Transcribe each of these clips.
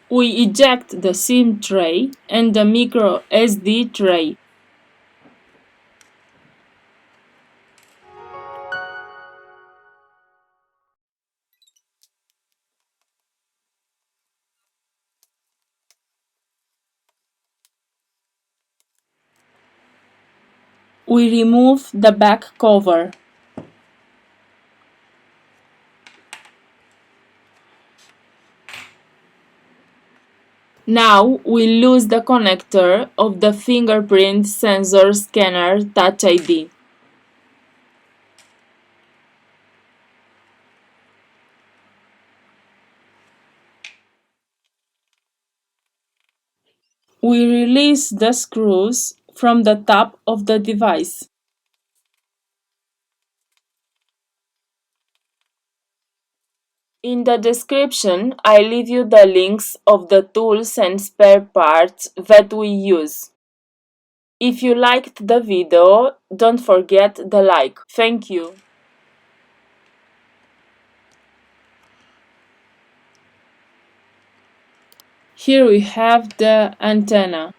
We eject the SIM tray and the micro SD tray. We remove the back cover. Now we lose the connector of the fingerprint sensor scanner Touch ID. We release the screws from the top of the device. In the description, I leave you the links of the tools and spare parts that we use. If you liked the video, don't forget the like. Thank you. Here we have the antenna.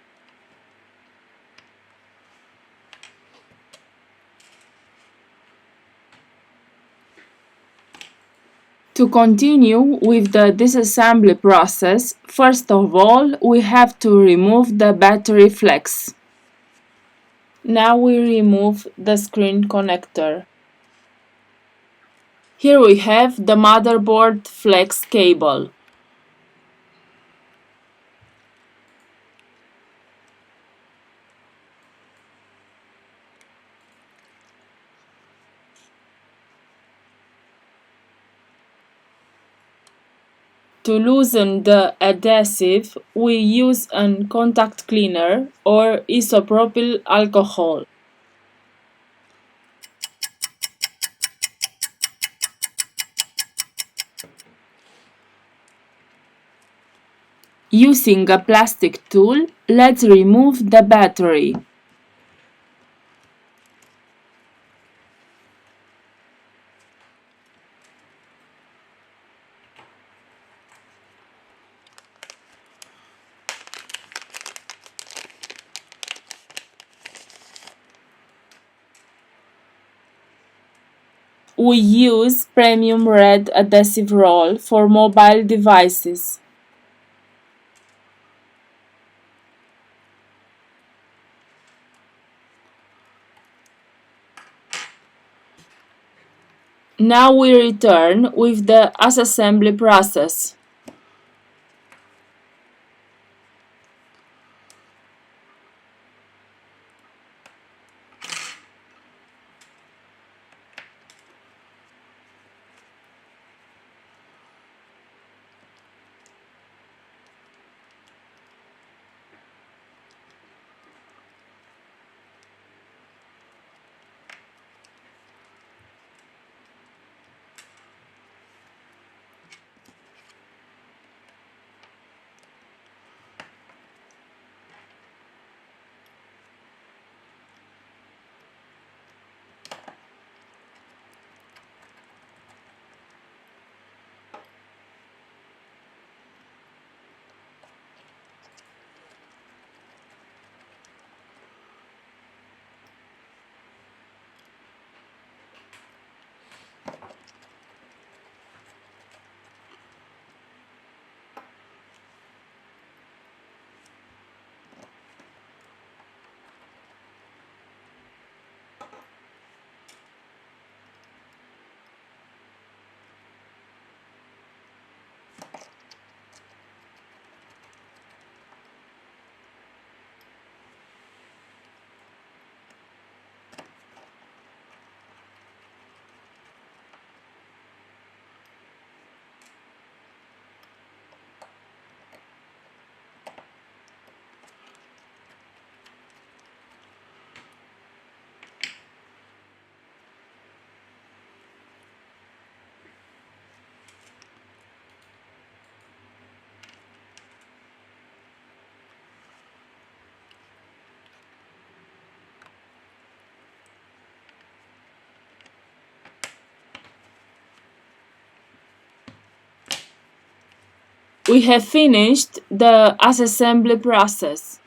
To continue with the disassembly process, first of all, we have to remove the battery flex. Now we remove the screen connector. Here we have the motherboard flex cable. To loosen the adhesive, we use a contact cleaner or isopropyl alcohol. Using a plastic tool, let's remove the battery. We use premium red adhesive roll for mobile devices. Now we return with the assembly process. We have finished the assembly process.